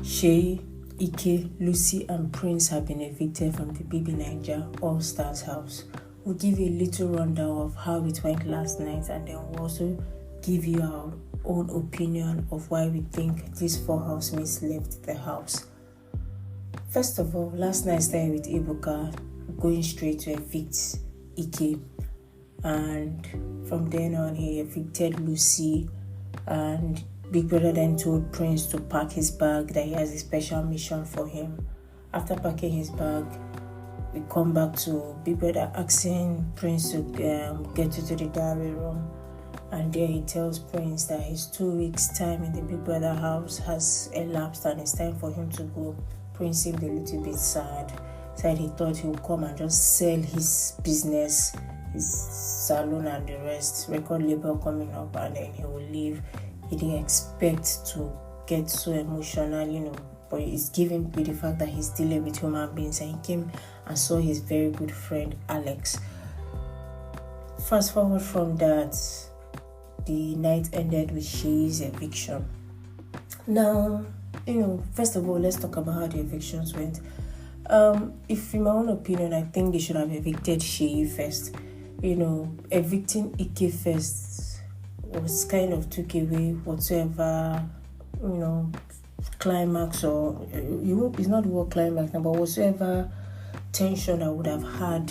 Seyi, Ike, Lucy and Prince have been evicted from the BBNaija AllStars house. We'll give you a little rundown of how it went last night, and then we'll also give you our own opinion of why we think these 4 housemates left the house. First of all, last night started with Ebuka going straight to evict Ike, and from then on he evicted Lucy, and Big Brother then told Prince to pack his bag, that he has a special mission for him. After packing his bag, we come back to Big Brother asking Prince to get into the diary room, and there he tells Prince that his 2 weeks time in the Big Brother house has elapsed and it's time for him to go. Prince seemed a little bit sad. Said he thought he would come and just sell his business, his salon and the rest, record label coming up, and then he will leave. He didn't expect to get so emotional, but it's given with the fact that he's dealing with human beings, and he came and saw his very good friend Alex. Fast forward from that, the night ended with Seyi's eviction. Now, first of all, let's talk about how the evictions went. If in my own opinion, I think they should have evicted Seyi first. Evicting Ike first was kind of took away whatsoever, climax, or it's not the word climax now, but whatsoever tension I would have had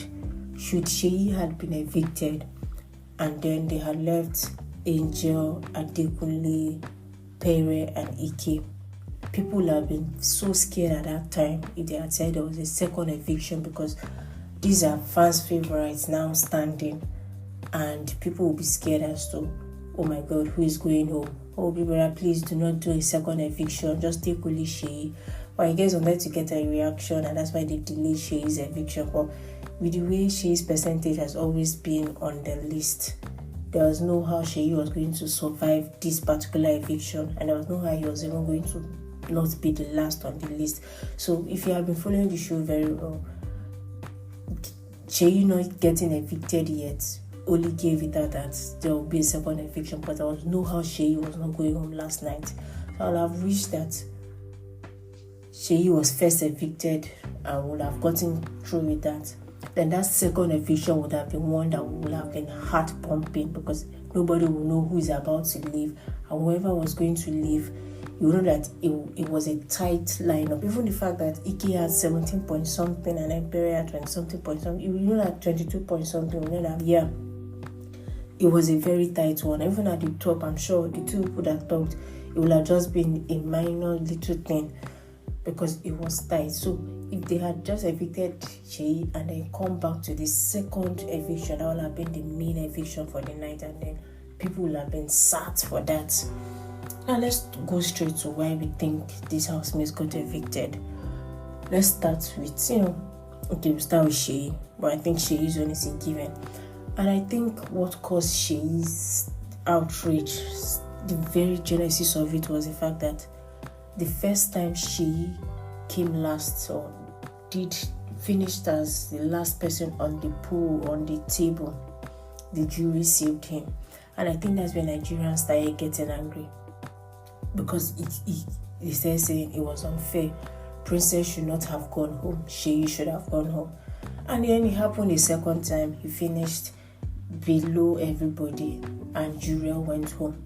should Seyi had been evicted, and then they had left Angel, Adekunle, Pere and Ike. People would have been so scared at that time if they had said there was a second eviction, because these are fans' favorites now standing, and people will be scared as to, oh my God, who is going home? Oh, Big Brother, please do not do a second eviction. Just take only Seyi. But I guess wanted to get a reaction, and that's why they delayed Seyi's eviction. But with the way Seyi's percentage has always been on the list, there was no how Seyi was going to survive this particular eviction, and there was no how he was even going to not be the last on the list. So if you have been following the show very well, Seyi not getting evicted yet only gave it out that there will be a second eviction, but there was no how Seyi was not going home last night. So I'll have wished that Seyi was first evicted and would have gotten through with that. Then that second eviction would have been one that would have been heart pumping, because nobody will know who is about to leave, and whoever was going to leave, you know that it was a tight lineup. Even the fact that Ike had 17 point something and Empire had 20 something point something, you know that 22 point something, you know that, it was a very tight one. Even at the top, I'm sure the two would have thought it would have just been a minor little thing, because it was tight. So if they had just evicted Seyi and then come back to the second eviction, that would have been the main eviction for the night, and then people would have been sat for that. Now let's go straight to why we think these housemates got evicted. Let's start with, we'll start with Seyi, but I think Seyi is honestly given. And I think what caused Seyi's outrage, the very genesis of it, was the fact that the first time Seyi came last, or did finished as the last person on the pool, on the table, the jury saved him. And I think that's when Nigerians started getting angry, because he said saying it was unfair. Princess should not have gone home. Seyi should have gone home. And then it happened a second time. He finished below everybody and Juriel went home.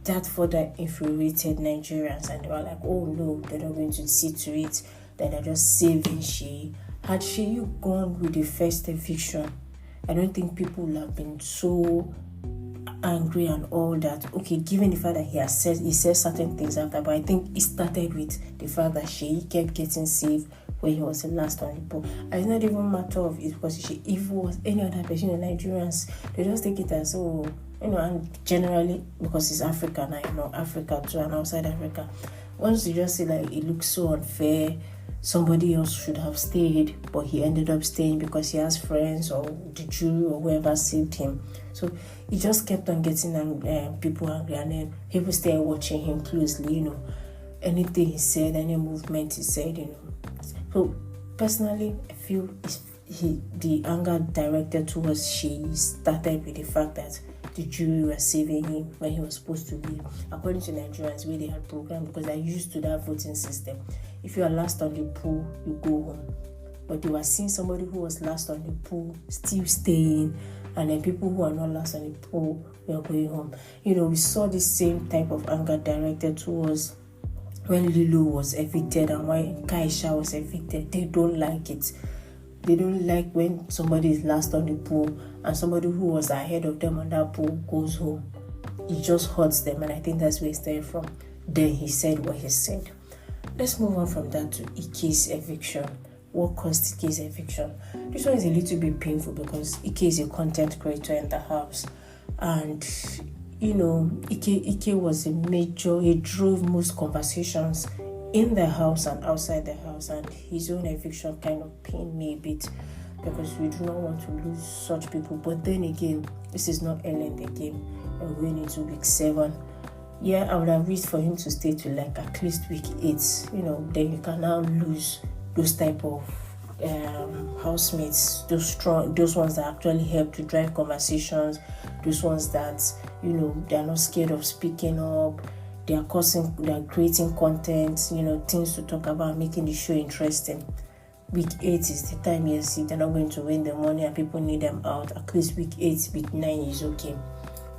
That further infuriated Nigerians, and they were like, oh no, they're not going to see to it, that they're just saving Seyi. Had Seyi gone with the first eviction, I don't think people would have been so angry and all that. Okay, given the fact that he said certain things after, but I think it started with the fact that Seyi kept getting saved when he was the last on the pool. And it's not even a matter of it was Seyi. If it was any other person, the Nigerians, they just take it as, and generally, because it's Africa now, Africa too, and outside Africa, once you just say like it looks so unfair, somebody else should have stayed, but he ended up staying because he has friends or the jury or whoever saved him. So he just kept on getting people angry, and then people started watching him closely, anything he said, any movement he said, So personally, I feel the anger directed towards Seyi started with the fact that the jury were saving him when he was supposed to leave. According to Nigerians, where they had programmed, because they're used to that voting system. If you are last on the poll, you go home. But they were seeing somebody who was last on the poll still staying, and then people who are not last on the poll were going home. We saw the same type of anger directed towards when Lilo was evicted and why Kaisha was evicted. They don't like it. They don't like when somebody is last on the poll and somebody who was ahead of them on that poll goes home. It just hurts them, and I think that's where it started from. Then he said what he said. Let's move on from that to Ike's eviction. What caused Ike's eviction? This one is a little bit painful because Ike is a content creator in the house. And, Ike was he drove most conversations in the house and outside the house. And his own eviction kind of pained me a bit because we do not want to lose such people. But then again, this is not early in the game. We're going into week 7. Yeah, I would have wished for him to stay to at least week 8. Then you can now lose those type of housemates, those ones that actually help to drive conversations, those ones that they're not scared of speaking up, they're creating content, things to talk about, making the show interesting. Week 8 is the time. Yes, if they're not going to win the money and people need them out, at least week 8, week 9 is okay.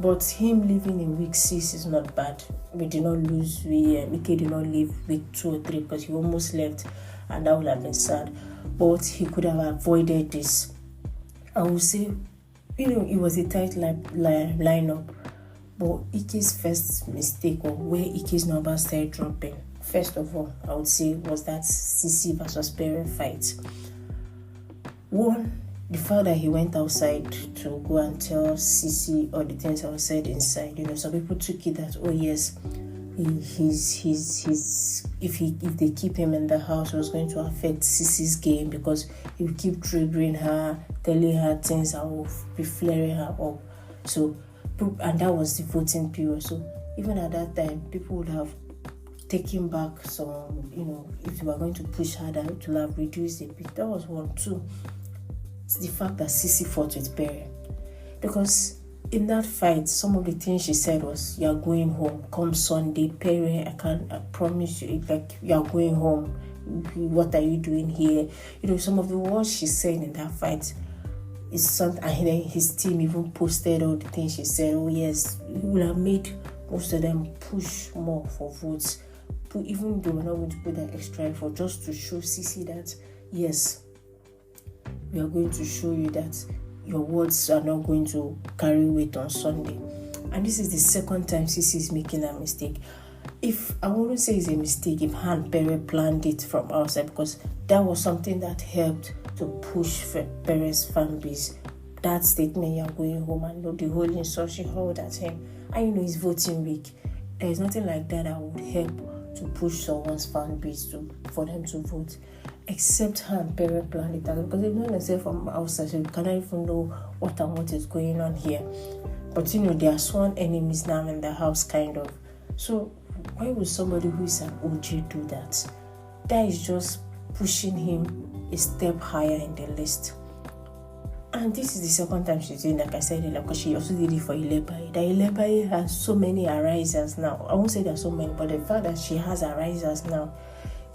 But him leaving in week 6 is not bad. We did not lose. Ike did not leave week 2 or 3 because he almost left, and that would have been sad. But he could have avoided this. I would say, it was a tight lineup. But Ike's first mistake, or where Ike's number started dropping, first of all, I would say, was that Sisi versus Perry fight. One, the fact that he went outside to go and tell Sisi all the things that were said inside. Some people took it that, oh yes, if they keep him in the house, it was going to affect Sisi's game because he would keep triggering her, telling her things that will be flaring her up. So, and that was the voting period. So even at that time, people would have taken back some, if they were going to push harder, it would have reduced a bit. That was 1. 2, it's the fact that Sisi fought with Perry. Because in that fight, some of the things she said was, "You're going home. Come Sunday, Perry, I promise you, you're going home. What are you doing here?" Some of the words she said in that fight is something, and then his team even posted all the things she said. Oh yes, it would have made most of them push more for votes. Even though we're not going to put that extra effort, just to show Sisi that, yes, we are going to show you that your words are not going to carry weight on Sunday. And this is the second time Sisi is making that mistake. If I wouldn't say it's a mistake if Han Perry planned it from outside, because that was something that helped to push Perry's fan base. That statement, "You're going home," and the whole insult she hurled at him. And it's voting week. There is nothing like that would help to push someone's fan base for them to vote. Except Han Perry planned it out, because they've not necessarily from outside, so you cannot even know what is going on here. But they are sworn enemies now in the house, kind of. So why would somebody who is an OG do that? That is just pushing him a step higher in the list. And this is the second time she's doing, like I said, because she also did it for Ilebaye. That Ilebaye has so many arisers now. I won't say there are so many, but the fact that she has arisers now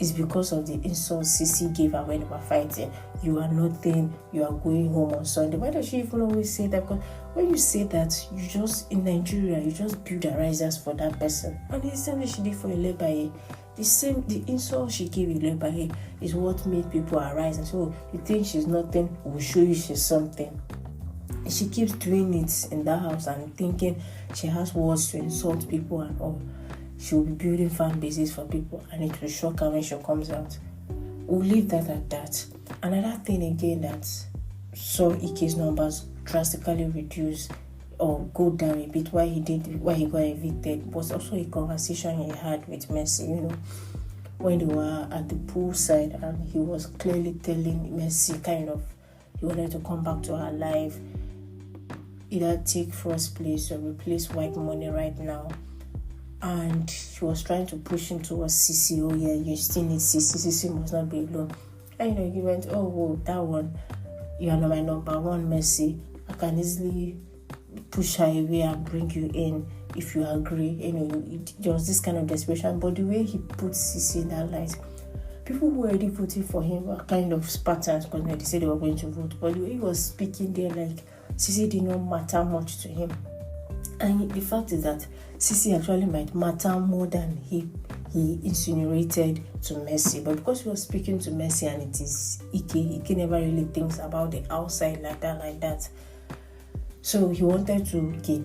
is because of the insults Sisi gave her when they were fighting. "You are nothing, you are going home on Sunday." Why does she even always say that? Because when you say that, in Nigeria, you just build arisers for that person. And the same thing she did for Ilebaye. The insult she gave Ilebaye is what made people arise and say, "Oh, you think she's nothing? We'll show you she's something." And she keeps doing it in that house and thinking she has words to insult people and all. She will be building fan bases for people, and it will shock her when she comes out. We'll leave that at that. Another thing again that saw Ike's numbers drastically reduce or go down a bit why he got evicted was also a conversation he had with Mercy, when they were at the poolside, and he was clearly telling Mercy kind of he wanted to come back to her life, either take first place or replace white money right now. And he was trying to push him towards Sisi. "Oh yeah, you still need Sisi. Sisi must not be alone." And he went, "Oh, whoa, that one, you are not my number one, Mercy. I can easily push her away and bring you in if you agree. There was this kind of desperation. But the way he put Sisi in that light, people who were already voting for him were kind of Spartans because they said they were going to vote. But the way he was speaking there, like Sisi did not matter much to him. And the fact is that Sisi actually might matter more than he insinuated to Mercy. But because he was speaking to Mercy and it is Ike never really thinks about the outside like that. So he wanted to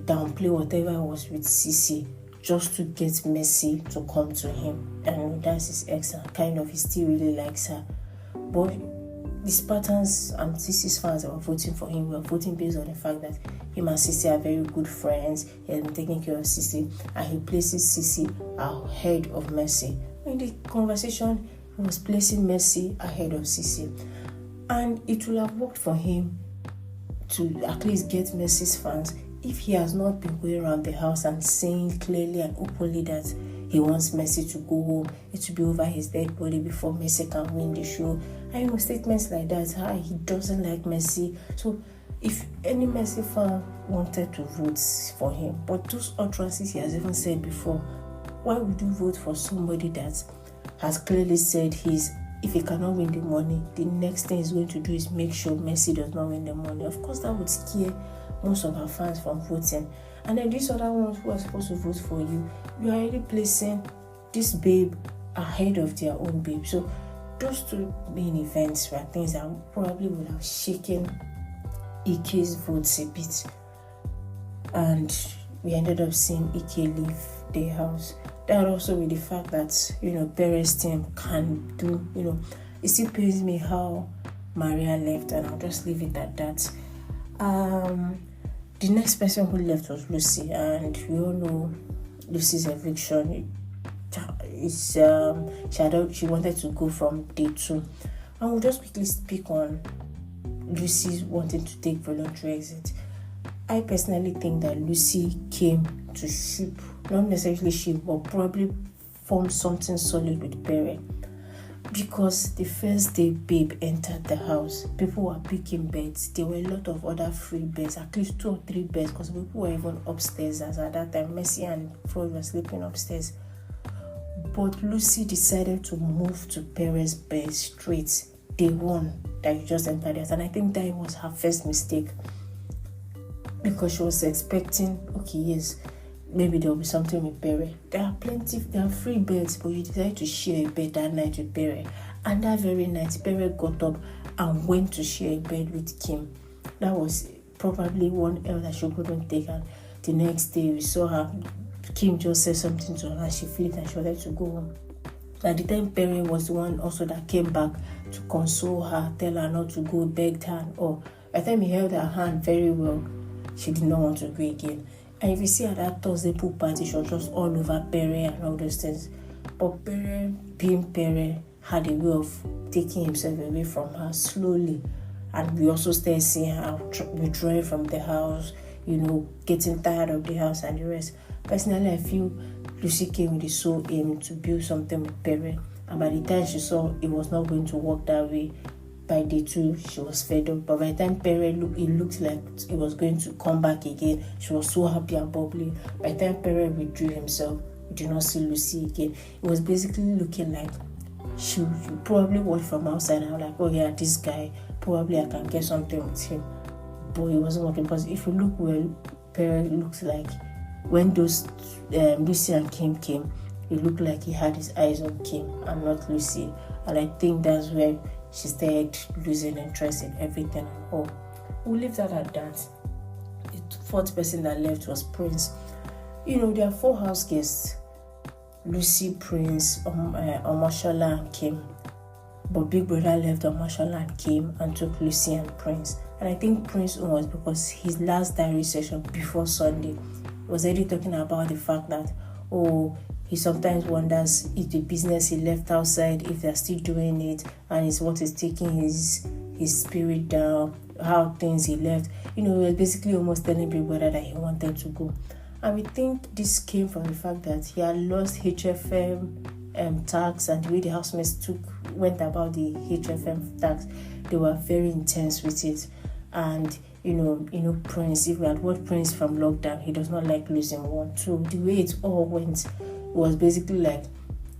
downplay whatever was with Sisi just to get Mercy to come to him. And that's his ex, and kind of he still really likes her. But the Spartans and Sisi's fans that were voting for him were voting based on the fact that him and Sisi are very good friends. He has been taking care of Sisi, and he places Sisi ahead of Mercy. In the conversation, he was placing Mercy ahead of Sisi, and it will have worked for him to at least get Mercy's fans if he has not been going around the house and saying clearly and openly that he wants Mercy to go home, it to be over his dead body before Mercy can win the show. And statements like that, he doesn't like Mercy. So if any Mercy fan wanted to vote for him, but those utterances he has even said before, why would you vote for somebody that has clearly said if he cannot win the money, the next thing he's going to do is make sure Mercy does not win the money? Of course, that would scare most of our fans from voting. And then these other ones who are supposed to vote for you, you are already placing this babe ahead of their own babe. So those two main events were things that probably would have shaken Ike's votes a bit. And we ended up seeing Ike leave the house. That also with the fact that, Perez team can do, it still pains me how Maria left, and I'll just leave it at that. The next person who left was Lucy, and we all know Lucy's eviction. She wanted to go from day 2. And we'll just quickly speak on Lucy wanting to take voluntary exit. I personally think that Lucy came to ship, not necessarily ship, but probably form something solid with Perry. Because the first day Babe entered the house, people were picking beds. There were a lot of other free beds, at least 2 or 3 beds, because people were even upstairs. As at that time, Mercy and Floyd were sleeping upstairs. But Lucy decided to move to Perez's bed straight day 1 that you just entered it. And I think that was her first mistake, because she was expecting, maybe there will be something with Perry. There are free beds, but you decided to share a bed that night with Perry. And that very night, Perry got up and went to share a bed with Kim. That was probably one L that she couldn't take. And the next day, we saw her. Kim just said something to her. She flipped and she wanted to go home. At the time, Perry was the one also that came back to console her, tell her not to go, begged her. By the time he held her hand very well, she did not want to go again. And if you see at that Thursday pool party, she was just all over Perry and all those things. But Perry, being Perry, had a way of taking himself away from her slowly. And we also started seeing her withdrawing from the house, getting tired of the house and the rest. Personally, I feel Lucy came with the sole aim to build something with Perry. And by the time she saw it was not going to work that way, by day 2, she was fed up. But by the time Perry it looked like it was going to come back again. She was so happy and bubbly. By the time Perry withdrew himself, we did not see Lucy again. It was basically looking like she probably watched from outside and like, this guy, probably I can get something with him. But it wasn't working. Because if you look well, Perry looks like when those Lucy and Kim came, it looked like he had his eyes on Kim and not Lucy. And I think that's where she started losing interest in everything and all. We'll leave that at that. The 4th person that left was Prince. There are 4 house guests: Lucy, Prince, Omashola, and Kim. But Big Brother left Omashola and Kim and took Lucy and Prince. And I think Prince was because his last diary session before Sunday was already talking about the fact that, he sometimes wonders if the business he left outside, if they're still doing it, and it's what is taking his spirit down, how things he left. He was basically almost telling Big Brother that he wanted to go. And we think this came from the fact that he had lost HFM tax, and the way the housemates went about the HFM tax, they were very intense with it. And Prince, if we had watched Prince from lockdown, he does not like losing one. So the way it all went was basically like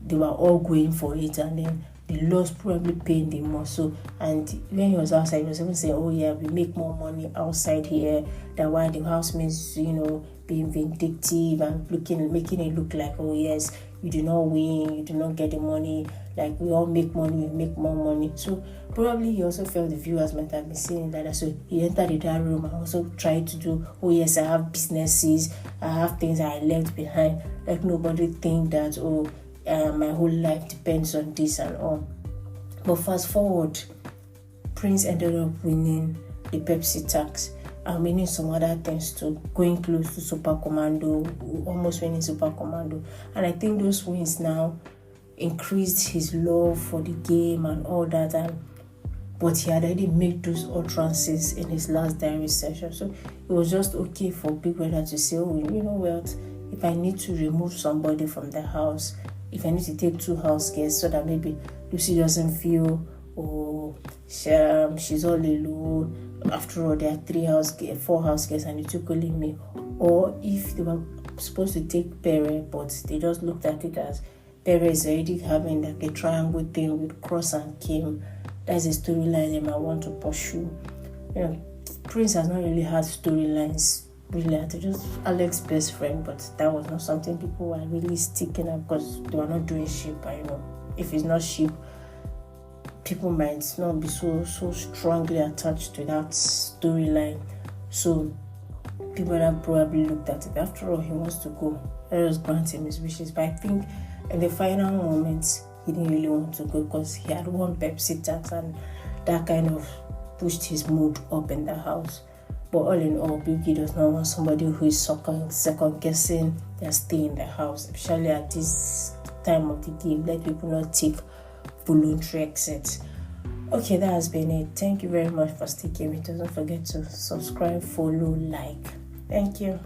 they were all going for it, and then the loss probably paying them more. So, and when he was outside, he was even saying, "Oh yeah, we make more money outside here than why the housemates, being vindictive and making it look like, oh yes, you do not win, you do not get the money. Like we all make money, we make more money." So probably he also felt the viewers might have been saying that. So he entered that room and also tried to do, "Oh yes, I have businesses, I have things I left behind. Like nobody think that, my whole life depends on this and all." But fast forward, Prince ended up winning the Pepsi tax and winning some other things too, going close to Super Commando, almost winning Super Commando. And I think those wins now increased his love for the game and all that. But he had already made those utterances in his last diary session. So it was just okay for Big Brother to say, "Oh, you know what? If I need to remove somebody from the house, if I need to take 2 house guests so that maybe Lucy doesn't feel, she's all alone. After all, there are 4 house guests and it took only me." Or if they were supposed to take Pere, but they just looked at it as Pere is already having like a triangle thing with Cross and Kim. That's a storyline they might want to pursue. Prince has not really had storylines really to just Alex's best friend, but that was not something people were really sticking up because they were not doing ship. If it's not ship, people might not be so strongly attached to that storyline. So people that probably looked at it. After all, he wants to go. Let us grant him his wishes. But I think in the final moments, he didn't really want to go because he had won Pepsi tax, and that kind of pushed his mood up in the house. But all in all, Biggie does not want somebody who is second guessing their stay in the house, especially at this time of the game. Let people not take voluntary exits. Okay, that has been it. Thank you very much for sticking with us. Don't forget to subscribe, follow, like. Thank you.